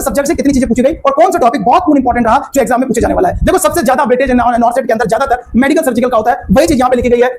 Subject से कितनी चीजें पूछी गई और कौन सा टॉपिक बहुत इंपॉर्टेंट रहा जो एग्जाम में पूछे जाने वाला है। देखो सबसे ज्यादा वेटेज नॉर्सेट के अंदर ज्यादातर मेडिकल सर्जिकल का होता है, वही चीज यहां पे लिखी गई है।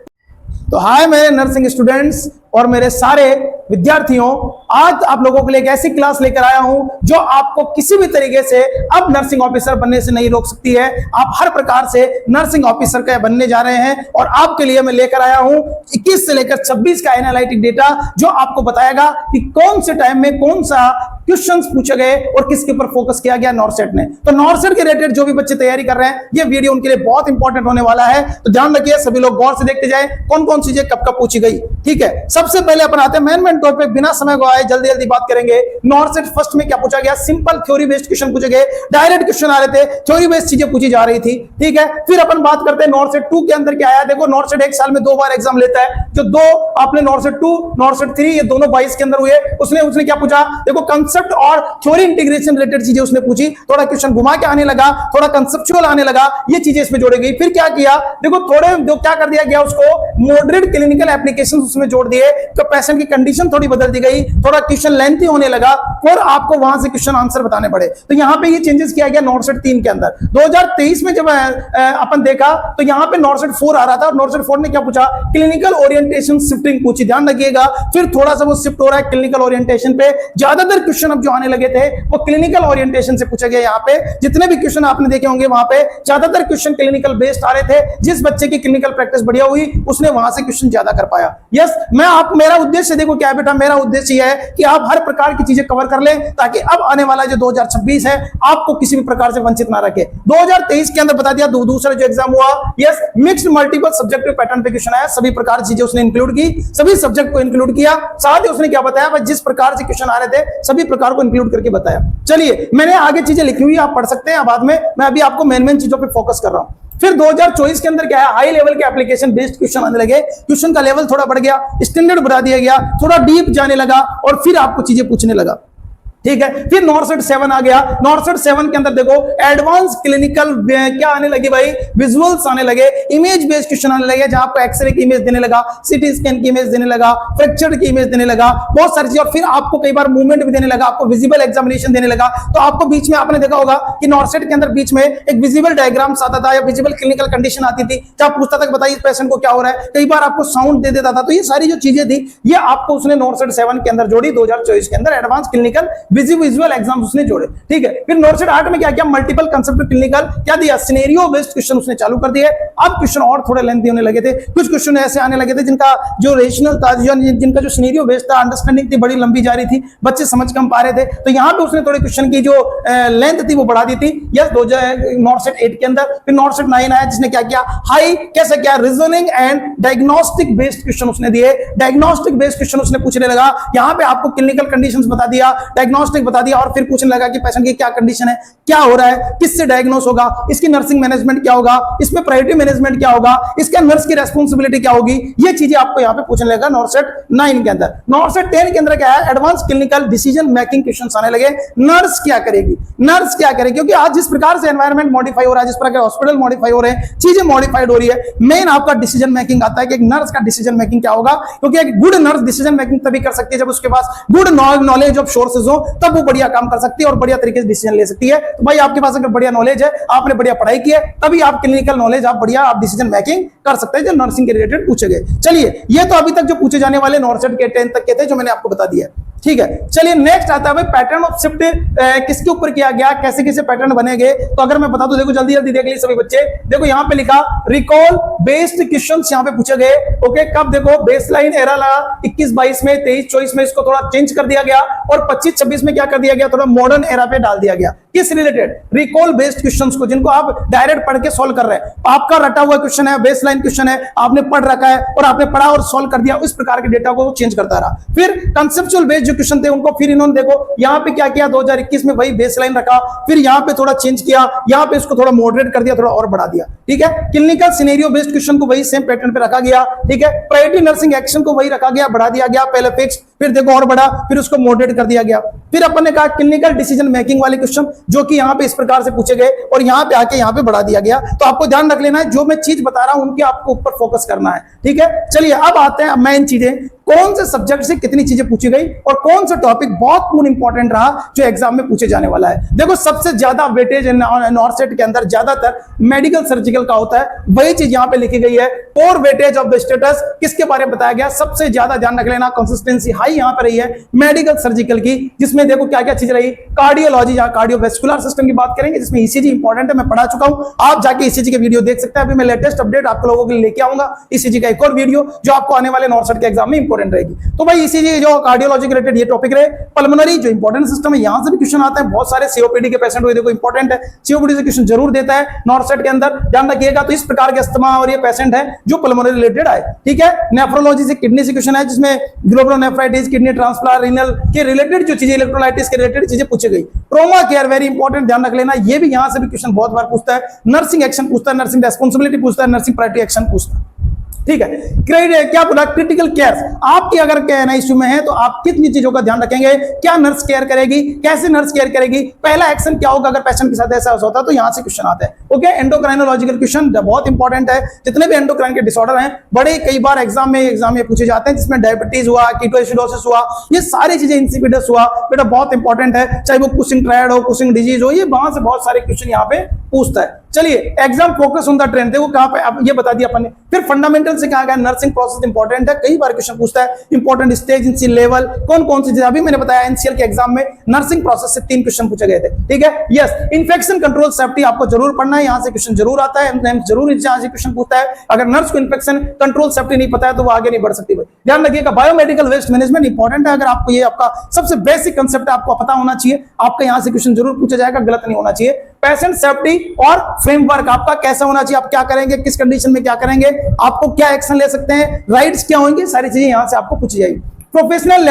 तो हाय मेरे नर्सिंग स्टूडेंट्स और मेरे सारे विद्यार्थियों, आज आप लोगों के लिए एक ऐसी क्लास लेकर आया हूं जो आपको किसी भी तरीके से अब नर्सिंग ऑफिसर बनने से नहीं रोक सकती है। आप हर प्रकार से नर्सिंग ऑफिसर का बनने जा रहे हैं और आपके लिए मैं लेकर आया हूं 21 से लेकर 26 का एनालिटिक डेटा जो आपको बताएगा कि कौन से टाइम में कौन सा क्वेश्चंस पूछे गए और किसके ऊपर फोकस किया गया नॉर्सेट ने। तो नॉर्सेट के रिलेटेड जो भी बच्चे तैयारी कर रहे हैं, ये वीडियो उनके लिए बहुत इंपॉर्टेंट होने वाला है। तो ध्यान रखिए, सभी लोग गौर से देखते जाएं कौन कौन चीजें कब कब पूछी गई। ठीक है, सबसे पहले अपन आते हैं मेन टॉपिक, बिना समय गवाए जल्दी जल्दी बात करेंगे। नॉर्सेट फर्स्ट में क्या पूछा गया? सिंपल थ्योरी बेस्ड क्वेश्चन पूछे गए, डायरेक्ट क्वेश्चन आ रहे थे, थ्योरी बेस्ड चीजें पूछी जा रही थी। ठीक है, फिर अपन बात करते हैं नॉर्सेट 2 के अंदर क्या आया। देखो नॉर्सेट एक साल में 2 बार एग्जाम लेता है, जो 2 आपने नॉर्सेट 2 नॉर्सेट 3 ये दोनों 22 के अंदर हुए। उसने क्या पूछा? देखो कंसेप्ट और थ्योरी इंटीग्रेशन रिलेटेड चीजें उसने पूछी, थोड़ा क्वेश्चन घुमा के आने लगा, थोड़ा कंसेप्चुअल आने लगा, ये चीजें इसमें जोड़ी गई। फिर क्या किया? देखो थोड़े जो क्या कर दिया गया, उसको मॉडरेट क्लिनिकल एप्लीकेशन उसमें जोड़ दिए, तो पेशेंट की कंडीशन थोड़ी बदल दी गई, थोड़ा क्वेश्चन लेंथी होने लगा और आपको वहां से क्वेश्चन आंसर बताने पड़े। तो यहां पे ये चेंजेस किया गया नॉर्सेट 3 के अंदर। 2023 में जब अपन देखा तो यहां पे नॉर्सेट 4 आ रहा था और नॉर्सेट 4 ने क्या पूछा? क्लिनिकल ओरिएंटेशन शिफ्टिंग पूछी। ध्यान रखिएगा, फिर थोड़ा सा वो शिफ्ट हो रहा है क्लिनिकल ओरिएंटेशन पे। ज्यादातर क्वेश्चन अब जो आने लगे थे वो क्लिनिकल ओरिएंटेशन से पूछे गए। यहाँ पे जितने भी क्वेश्चन आपने देखे होंगे वहां पे ज्यादातर क्वेश्चन क्लिनिकल बेस्ड आ रहे थे। जिस बच्चे की क्लिनिकल प्रैक्टिस बढ़िया हुई उसने वहां से क्वेश्चन ज्यादा कर पाया। यस, मेरा उद्देश्य देखो क्या है बेटा, मेरा उद्देश्य यह है कि आप हर प्रकार की चीजें कवर कर लें ताकि अब आने वाला जो 2026 है आपको किसी भी प्रकार से वंचित ना रखे। 2023 के अंदर बता दिया दूसरा जो एग्जाम हुआ, yes mixed multiple subjective pattern पे क्वेश्चन आया। सभी प्रकार की चीजें उसने इंक्लूड की, सभी सब्जेक्ट को इंक्लूड किया। साथ ही उसने क्या बताया? जिस प्रकार से क्वेश्चन आ रहे थे सभी प्रकार को इंक्लूड करके बताया। चलिए, मैंने आगे चीजें लिखी हुई, आप पढ़ सकते हैं बाद में, मैं अभी आपको मेन चीजों पे फोकस कर रहा हूं। फिर 2024 के अंदर क्या है? हाई लेवल के एप्लीकेशन बेस्ड क्वेश्चन आने लगे, क्वेश्चन का लेवल थोड़ा बढ़ गया, स्टैंडर्ड बढ़ा दिया गया, थोड़ा डीप जाने लगा और फिर आपको चीजें पूछने लगा। ठीक है, फिर नॉर्सेट 7 आ गया। नॉर्सेट 7 के अंदर देखो एडवांस क्लिनिकल क्या आने लगे भाई? विजुअल्स आने लगे, इमेज बेस्ड क्वेश्चन आने लगे, जहां आपको एक्सरे की इमेज देने लगा, सीटी स्कैन की इमेज देने लगा, फ्रैक्चर की इमेज देने लगा, बहुत सारी चीज। और फिर आपको कई बार मूवमेंट भी देने लगा, आपको विजिबल एग्जामिनेशन देने लगा। तो आपको बीच में आपने देखा होगा कि नॉर्सेट के अंदर बीच में एक विजिबल डायग्राम्स आता था या विजिबल क्लिनिकल कंडीशन आती थी, जहां पूछता था कि बताइए पेशेंट को क्या हो रहा है। कई बार आपको साउंड दे देता था। तो ये सारी जो चीजें थी ये आपको उसने नॉर्सेट 7 के अंदर जोड़ी। 2024 के अंदर एडवांस क्लिनिकल विजुअल एग्जाम उसने जोड़े। ठीक है, फिर नॉर्सेट 8 में क्या किया? मल्टीपल कंसेप्ट क्लिनिकल क्या दिया? सिनेरियो बेस्ड क्वेश्चन उसने चालू कर दिए। अब क्वेश्चन और थोड़े लेंथी होने लगे थे, कुछ क्वेश्चन ऐसे आने लगे थे जिनका जो रेशनल था, जिनका जो सिनेरियो बेस्ड था, अंडरस्टैंडिंग थी, बड़ी लंबी जा रही थी, बच्चे समझ कम पा रहे थे। तो यहां पे उसने थोड़े क्वेश्चन की जो लेंथ थी वो बढ़ा दी थी। यस, नॉर्सेट 8 के अंदर। फिर नॉर्सेट 9 आया जिसने क्या किया? हाई कैसे किया? Reasoning and diagnostic based question उसने दिए। डायग्नोस्टिक बेस्ड क्वेश्चन उसने पूछने लगा। यहां पे आपको क्लिनिकल कंडीशंस बता दिया, डायग्नोस्टिक बता दिया और फिर पूछने लगा कि पेशेंट की क्या कंडीशन है, क्या हो रहा है, किससे डायग्नोस होगा, इसकी नर्सिंग मैनेजमेंट क्या होगा, इसमें प्रायोरिटी मैनेजमेंट क्या होगा, इसका नर्स की रेस्पॉन्सिबिलिटी क्या होगी। ये चीजें आपको यहां पे पूछने लगा नॉर्सेट 9 के अंदर। नॉर्सेट 10 के अंदर क्या है? Advance clinical decision making questions आने लगे। नर्स क्या करेगी, नर्स क्या करेगी, क्योंकि आज जिस प्रकार से एनवायरनमेंट मॉडिफाई हो रहा है, जिस प्रकार हॉस्पिटल मॉडिफाई हो रहे हैं, चीजें मॉडिफाइड हो रही है। मेन आपका डिसीजन मेकिंग आता है कि एक नर्स का डिसीजन मेकिंग क्या होगा, क्योंकि एक गुड नर्स डिसीजन मेकिंग तभी कर सकती है जब उसके पास गुड नॉलेज ऑफ सोर्सेज हो, तब वो बढ़िया काम कर सकती है और बढ़िया तरीके से डिसीजन ले सकती है। तो भाई आपके पास अगर बढ़िया नॉलेज है, आपने बढ़िया पढ़ाई की है, तभी आप क्लिनिकल नॉलेज आप बढ़िया आप डिसीजन मेकिंग कर सकते हैं जो नर्सिंग के रिलेटेड पूछे गए। चलिए, ये तो अभी तक जो पूछे जाने वाले नॉर्सेट के 10 तक के थे जो मैंने आपको बता दिया। ठीक है, चलिए नेक्स्ट आता है भाई पैटर्न ऑफ शिफ्ट किसके ऊपर किया गया, कैसे कैसे पैटर्न बनेंगे। तो अगर मैं बता दूं, देखो जल्दी जल्दी देख लीजिए सभी बच्चे। देखो यहाँ पे लिखा रिकॉल बेस्ड क्वेश्चंस यहाँ पे पूछे गए। ओके, कब? देखो बेसलाइन एरा लगा 21-22 में, 23-24 में इसको थोड़ा चेंज कर दिया गया और 25-26 में क्या कर दिया गया? थोड़ा मॉडर्न एरा पे डाल दिया गया। किस रिलेटेड? रिकॉल बेस्ड क्वेश्चंस को, जिनको आप डायरेक्ट पढ़ के सॉल्व कर रहे हैं। आपका रटा हुआ क्वेश्चन है, बेसलाइन क्वेश्चन है, आपने पढ़ रखा है और आपने पढ़ा और सॉल्व कर दिया, उस प्रकार के डेटा को चेंज करता रहा। फिर कंसेप्चुअल बेस्ड क्वेश्चन थे उनको फिर इन्होंने देखो यहां पे क्या किया? 2021 में वही बेसलाइन रखा, फिर यहां पे थोड़ा चेंज किया, यहां पे इसको थोड़ा मॉडरेट कर दिया, थोड़ा और बढ़ा दिया। ठीक है, क्लिनिकल सिनेरियो बेस्ड क्वेश्चन को वही सेम पैटर्न पे रखा गया। ठीक है, प्रायोरिटी नर्सिंग एक्शन को वही रखा गया, बढ़ा दिया गया, पहले फिक्स, फिर देखो और बढ़ा, फिर उसको मॉडरेट कर दिया गया। फिर अपन ने कहा क्लिनिकल डिसीजन मेकिंग वाले क्वेश्चन जो कि यहां पे इस प्रकार से पूछे गए और यहां पे आके यहां पे बढ़ा दिया गया। तो आपको ध्यान रख लेना है, जो मैं चीज बता रहा हूं उनके आपको ऊपर फोकस करना है। ठीक है, चलिए अब आते हैं मेन चीजें। कौन से सब्जेक्ट से कितनी चीजें पूछी गई और कौन सा टॉपिक बहुत पूर्ण इंपॉर्टेंट रहा जो एग्जाम में पूछे जाने वाला है। देखो सबसे ज्यादा वेटेज नॉर्सेट के अंदर ज्यादातर मेडिकल सर्जिकल का होता है, वही चीज यहां पे लिखी गई है। और वेटेज ऑफ द स्टेटस किसके बारे में बताया गया, सबसे ज्यादा ध्यान रख लेना, कंसिस्टेंसी हाई यहां पे रही है मेडिकल सर्जिकल की, जिसमें देखो क्या क्या चीज रही, कार्डियोलॉजी जहां कार्डियोवैस्कुलर सिस्टम की बात करेंगे, जिसमें ईसीजी इंपॉर्टेंट है, मैं पढ़ा चुका हूं, आप जाके ईसीजी के वीडियो देख सकते हैं। अभी मैं लेटेस्ट अपडेट आप लोगों के लिए लेके आऊंगा ईसीजी का एक और वीडियो जो आपको आने वाले नॉर्सेट के एग्जाम में इंपॉर्टेंट रहेगी। तो भाई ईसीजी जो कार्डियोलॉजी रिलेटेड ये टॉपिक रहे। पल्मोनरी जो इंपॉर्टेंट सिस्टम है, यहां से भी क्वेश्चन आता है, बहुत सारे सीओपीडी के पेशेंट हुए, देखो इंपॉर्टेंट है, सीओपीडी से क्वेश्चन जरूर देता है नॉर्सेट के अंदर, ध्यान रखिएगा। तो इस प्रकार के अस्थमा और ये पेशेंट है जो पल्मोनरी रिलेटेड आए, ठीक है। नेफ्रोलॉजी से किडनी से क्वेश्चन है, जिसमें ग्लोमेरुलोनेफ्राइटिस, किडनी ट्रांसप्लांट, रीनल के रिलेटेड जो चीजें, इलेक्ट्रोलाइटिस के रिलेटेड चीजें पूछी गई। ट्रॉमा केयर वेरी इंपॉर्टेंट, ध्यान रख लेना, ये भी यहां से भी क्वेश्चन बहुत बार पूछता है। नर्सिंग एक्शन पूछता है, नर्सिंग रेस्पॉन्सिबिलिटी पूछता है, नर्सिंग प्रायोरिटी एक्शन पूछता है, ठीक है। क्या बोला, क्रिटिकल केयर, आपकी अगर एनआईसीयू में है तो आप कितनी चीजों का ध्यान रखेंगे, क्या नर्स केयर करेगी, कैसे नर्स केयर करेगी, पहला एक्शन क्या होगा अगर पेशेंट के साथ ऐसा होता है, तो यहां से क्वेश्चन आता है। ओके, एंडोक्राइनोलॉजिकल क्वेश्चन बहुत इंपॉर्टेंट है, जितने भी एंडोक्राइन के डिसऑर्डर हैं बड़े कई बार एग्जाम में पूछे जाते हैं, जिसमें डायबिटीज हुआ, कीटोएसिडोसिस हुआ, ये सारी चीजें, इंसिपिडस हुआ, बेटा बहुत इंपॉर्टेंट है, चाहे वो कुशिंग ट्रायड हो, कुशिंग डिजीज हो, ये वहां से बहुत सारे क्वेश्चन यहाँ पे पूछता है। चलिए, exam focus on the trend, देखो कहां पे, अब ये बता दिया अपन ने। फिर फंडामेंटल से कहा गया, नर्सिंग प्रोसेस इंपॉर्टेंट है, कई बार क्वेश्चन पूछता है, इंपॉर्टेंट स्टेज, इन लेवल, कौन कौन सी चीजें, अभी मैंने बताया एनसीएल के एग्जाम में नर्सिंग प्रोसेस से 3 क्वेश्चन पूछे गए थे, ठीक है। यस, इन्फेक्शन कंट्रोल सेफ्टी आपको जरूर पढ़ना है, यहां से क्वेश्चन जरूर आता है, जरूर यहां से क्वेश्चन पूछता है। अगर नर्स को इन्फेक्शन कंट्रोल सेफ्टी नहीं पता है तो वो आगे नहीं बढ़ सकती। ध्यान रखिएगा, बायोमेडिकल वेस्ट मैनेजमेंट इंपॉर्टेंट है, अगर आपको ये आपका सबसे बेसिक कंसेप्ट आपको पता होना चाहिए, आपका यहां से क्वेश्चन जरूर पूछा जाएगा, गलत नहीं होना चाहिए। पेशेंट सेफ्टी और फ्रेमवर्क आपका कैसा होना चाहिए, आप क्या करेंगे, किस कंडीशन में क्या करेंगे, आपको क्या एक्शन ले सकते हैं, राइट्स क्या होंगे, सारी चीजें यहां से आपको पूछी जाएगी। प्रोफेशनल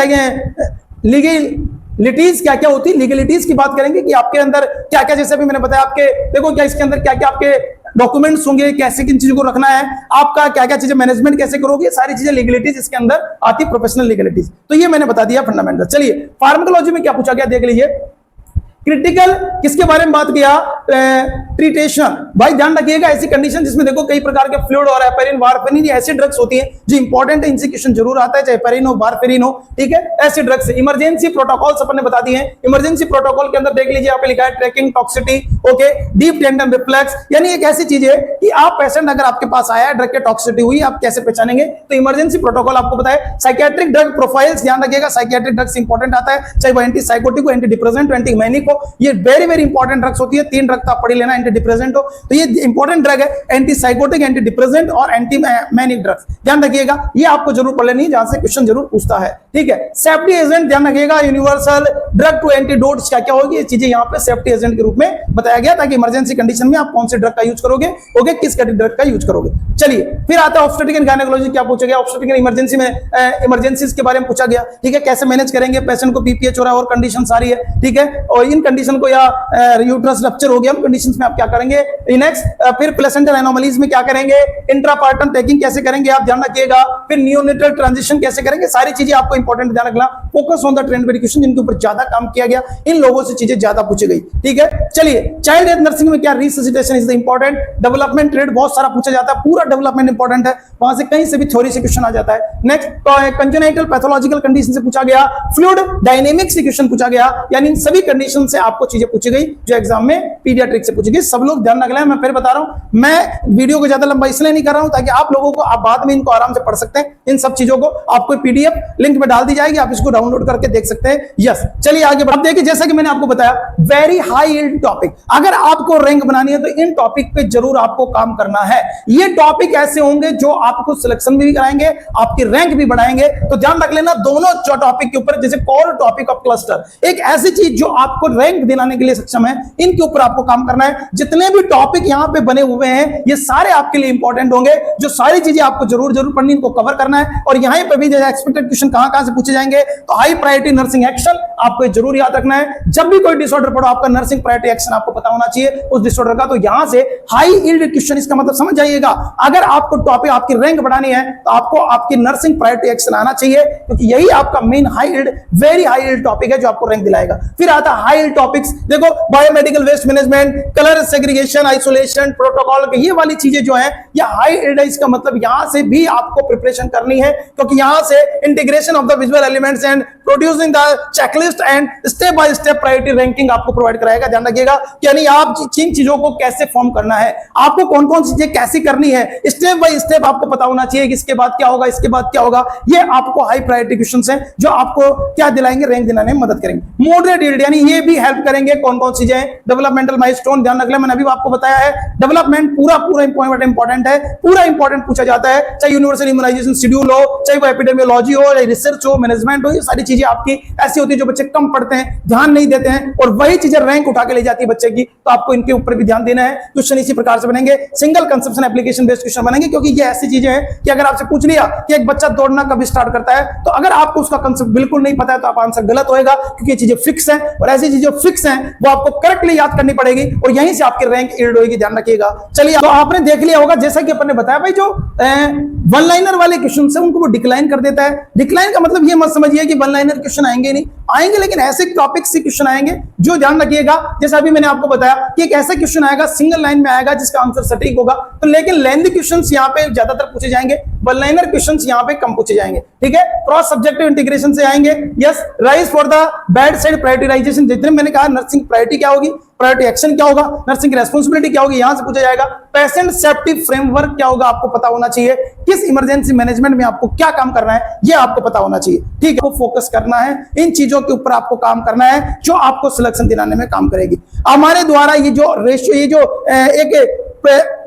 लीगलिटीज क्या क्या होती है, लीगलिटीज की बात करेंगे कि आपके अंदर क्या क्या, जैसे भी मैंने बताया आपके, देखो क्या इसके अंदर क्या क्या आपके डॉक्यूमेंट्स होंगे, कैसे किन चीजों को रखना है, आपका क्या क्या चीजें मैनेजमेंट कैसे करोगे, सारी चीजें लीगलिटीज इसके अंदर आती है, प्रोफेशनल लीगलिटीज। तो ये मैंने बता दिया फंडामेंटल। चलिए, फार्माकोलॉजी में क्या पूछा गया देख लीजिए। क्रिटिकल किसके बारे में बात किया, ट्रीटेशन, भाई ध्यान रखिएगा, ऐसी कंडीशन जिसमें देखो कई प्रकार के फ्लूइड और हेपेरिन, वारफेरिन, ऐसी ड्रग्स होती हैं जो इंपॉर्टेंट है, इनसे क्वेश्चन जरूर आता है, चाहे हेपेरिन हो, वारफेरिन हो, ठीक है, ऐसी ड्रग्स। इमरजेंसी प्रोटोकॉल्स अपन ने बता दिए हैं, इमरजेंसी प्रोटोकॉल के अंदर देख लीजिए, यहाँ पे लिखा है tracking toxicity, okay, deep tendon reflex, यानी एक ऐसी चीज है कि आप पेशेंट अगर आपके पास आया है, ड्रग के टॉक्सिटी हुई, आप कैसे पहचानेंगे, तो इमरजेंसी प्रोटोकॉल आपको बताया। साइकियाट्रिक ड्रग प्रोफाइल्स, ध्यान रखिएगा, साइकियाट्रिक ड्रग्स इंपॉर्टेंट आता है, चाहे वो एंटी साइकोटिक हो, एंटी डिप्रेसेंट, एंटी मैनिक हो, ये वेरी इंपॉर्टेंट ड्रग्स होती है। 3 ड्रग तो आप पढ़ लेना, एंटी डिप्रेसेंट हो तो ये इंपॉर्टेंट ड्रग है, एंटी साइकोटिक, एंटी डिप्रेसेंट और एंटी मैनिक ड्रग्स, ध्यान रखिएगा, ये आपको जरूर पढ़ लेनी है, जहां से क्वेश्चन जरूर पूछता है, ठीक है। सेफ्टी एजेंट, ध्यान रखिएगा, यूनिवर्सल ड्रग टू एंटीडोट्स क्या क्या होगी, ये चीजें यहां पे सेफ्टी एजेंट के रूप में बताया गया, ताकि इमरजेंसी कंडीशन में आप कौन से ड्रग का यूज करोगे, ओके, किस ड्रग का यूज करोगे। चलिए, फिर आता है ऑब्स्टेट्रिक एंड गायनेकोलॉजी, क्या पूछा गया, ऑब्स्टेट्रिक एंड इमरजेंसी में इमरजेंसीज के बारे में पूछा गया, ठीक है, कैसे मैनेज करेंगे, पेशेंट को पीपीएच हो रहा है और कंडीशन सारी है, ठीक है, और इन कंडीशन को या यूट्रस रप्चर हो गया, कंडीशंस में आप क्या करेंगे, नेक्स्ट फिर प्लेसेंटल एनोमलीज में क्या करेंगे, इंट्रापार्टम टैगिंग कैसे करेंगे, आप ध्यान रखिएगा, फिर नियोनेटल ट्रांजिशन कैसे करेंगे, सारी चीजें आपको इंपॉर्टेंट ध्यान रखना। Focus on the trend variation, जिनके ऊपर ज्यादा काम किया गया, इन लोगों से चीजें ज्यादा पूछी गई, ठीक है। चलिए, चाइल्ड हेल्थ नर्सिंग में क्या, resuscitation is the important, development rate बहुत सारा पूछा जाता है, पूरा डेवलपमेंट इंपॉर्टेंट है, वहां से कहीं से भी थ्योरी से क्वेश्चन आ जाता है। नेक्स्ट कंजेनिटल पैथोलॉजिकल कंडीशन से पूछा गया, फ्लूइड डायनेमिक्स से क्वेश्चन पूछा गया, यानी इन सभी कंडीशन से आपको चीजें पूछी गई जो एग्जाम में पीडियाट्रिक से पूछी गई। सब लोग ध्यान रख लें, मैं फिर बता रहा हूं, मैं वीडियो को ज्यादा लंबा इसलिए नहीं कर रहा हूं ताकि आप लोगों को, आप बाद में इनको आराम से पढ़ सकते हैं, इन सब चीजों को आपको पीडीएफ लिंक में डाल दी जाएगी, आप इसको डाउनलोड करके देख सकते हैं। यस, चलिए आगे बढ़, देखिए जैसा कि मैंने आपको बताया, वेरी हाई यील्ड टॉपिक, अगर आपको रैंक बनानी है तो इन टॉपिक पे जरूर आपको काम करना है। ये टॉपिक ऐसे होंगे जो आपको सिलेक्शन भी कराएंगे, आपकी रैंक भी बढ़ाएंगे, तो ध्यान रख लेना दोनों टॉपिक के ऊपर, जैसे कोर टॉपिक ऑफ क्लस्टर, एक ऐसी चीज जो आपको रैंक दिलाने के लिए सक्षम है, इनके ऊपर आपको काम करना है। जितने भी टॉपिक यहां पे बने हुए हैं ये सारे आपके लिए इंपॉर्टेंट होंगे, जो सारी चीजें आपको जरूर पढ़नी, इनको कवर करना है। और यहां पे भी एक्सपेक्टेड क्वेश्चन कहां से पूछे जाएंगे, तो हाई प्रायोरिटी नर्सिंग एक्शन आपको जरूर याद रखना है। जब भी कोई डिसऑर्डर पढ़ो, आपका नर्सिंग प्रायोरिटी एक्शन आपको पता होना चाहिए उस डिसऑर्डर का, तो यहां से हाई यील्ड क्वेश्चन, इसका मतलब समझ जाइएगा, अगर आपको टॉपिक, आपकी रैंक बढ़ानी है तो आपको आपकी नर्सिंग प्रायोरिटी एक्शन आना चाहिए, क्योंकि यही आपका main high yield, very high yield topic है जो आपको रैंक दिलाएगा। फिर आता है हाई टॉपिक्स देखो, biomedical waste management, colour segregation, isolation, protocol, ये वाली चीजें जो है, ये हाई एरिडाइज का मतलब यहां से भी आपको प्रिपरेशन करनी है, क्योंकि यहां से integration of the visual elements and producing the checklist and step by step priority ranking आपको प्रोवाइड कराएगा। ध्यान रखिएगा, यानी आप जिन चीजों को कैसे फॉर्म करना है, आपको कौन कौन सी चीजें कैसी करनी है, स्टेप बाय स्टेप आपको पता होना चाहिए कि इसके बाद क्या होगा, इसके बाद क्या होगा। ये आपको हाई प्रायोरिटी क्वेश्चंस हैं जो आपको क्या दिलाएंगे, रैंक दिलाने में मदद करेंगे। मॉडरेट यील्ड यानी ये भी हेल्प करेंगे, कौन कौन सी चीजें, डेवलपमेंटल माइलस्टोन, ध्यान रख ले, मैंने अभी आपको बताया है डेवलपमेंट पूरा इंपॉर्टेंट है, पूरा इंपॉर्टेंट पूछा जाता है, चाहे यूनिवर्सल इम्यूनाइजेशन शेड्यूल हो, चाहे वो एपिडेमियोलॉजी हो, चाहे रिसर्च हो, मैनेजमेंट हो, ये सारी चीजें आपकी ऐसी होती है जो बच्चे कम पढ़ते हैं, ध्यान नहीं देते हैं, और वही चीजें रैंक उठा के ले जाती है बच्चे की। तो आपको इनके ऊपर भी ध्यान देना है। क्वेश्चन इसी प्रकार से बनेंगे, single conception application based question बनेंगे, क्योंकि ये ऐसी चीजें हैं कि अगर आपसे पूछ लिया कि एक बच्चा दौड़ना कब स्टार्ट करता है, तो अगर आपको उसका कंसेप्ट बिल्कुल नहीं पता है तो आप आंसर गलत होएगा, क्योंकि ये चीजें फिक्स हैं, और ऐसी चीजें फिक्स हैं वो आपको करेक्टली याद करनी पड़ेगी, और यहीं से आपकी रैंक यील्ड होगी। ध्यान रखिएगा। चलिए, तो आपने देख लिया होगा, जैसा कि अपन ने बताया भाई, जो वन लाइनर वाले क्वेश्चन है उनको वो डिक्लाइन कर देता है। डिक्लाइन का मतलब ये मत समझिए कि वन लाइनर क्वेश्चन आएंगे नहीं, आएंगे, लेकिन ऐसे टॉपिक से क्वेश्चन आएंगे जो, ध्यान रखिएगा, जैसा अभी मैंने आपको बताया कि एक ऐसा क्वेश्चन आएगा सिंगल लाइन में आएगा जिसका आंसर सटीक होगा, तो लेकिन लेंथी क्वेश्चंस यहां पे ज्यादातर पूछे जाएंगे, वन लाइनर क्वेश्चंस यहां पे कम पूछे जाएंगे। ठीक है, क्रॉस सब्जेक्टिव इंटीग्रेशन से आएंगे। Yes, rise for the bad side prioritisation, जितने मैंने कहा, नर्सिंग प्रायोरिटी क्या होगी, प्रायोरिटी एक्शन क्या होगा, नर्सिंग रेस्पॉन्सिबिलिटी क्या होगी, यहां से पूछा जाएगा। पेशेंट सेफ्टी फ्रेमवर्क क्या होगा, आपको पता होना चाहिए। किस इमरजेंसी मैनेजमेंट में आपको क्या काम करना है, ये आपको पता होना चाहिए। ठीक है, आपको फोकस करना है, इन चीजों के ऊपर आपको काम करना है जो आपको सिलेक्शन दिलाने में काम करेगी। हमारे द्वारा ये जो रेशियो, ये जो एक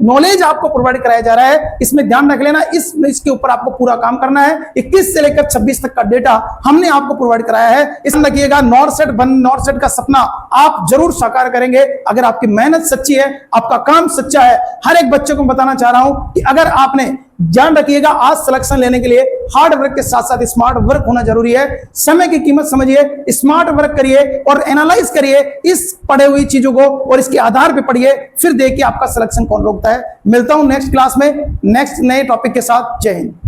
नॉलेज आपको प्रोवाइड कराया जा रहा है, इसमें ध्यान रख लेना, इसके ऊपर आपको पूरा काम करना है। 21 से लेकर 26 तक का डेटा हमने आपको प्रोवाइड कराया है। इसमें रखिएगा, नॉर्थ का सपना आप जरूर साकार करेंगे अगर आपकी मेहनत सच्ची है, आपका काम सच्चा है। हर एक बच्चे को बताना चाह रहा हूं कि अगर आपने, ध्यान रखिएगा, आज सिलेक्शन लेने के लिए हार्ड वर्क के साथ साथ स्मार्ट वर्क होना जरूरी है। समय की कीमत समझिए, स्मार्ट वर्क करिए और एनालाइज करिए इस पढ़े हुई चीजों को, और इसके आधार पे पढ़िए, फिर देखिए आपका सिलेक्शन कौन रोकता है। मिलता हूं नेक्स्ट क्लास में नेक्स्ट नए टॉपिक के साथ। जय हिंद।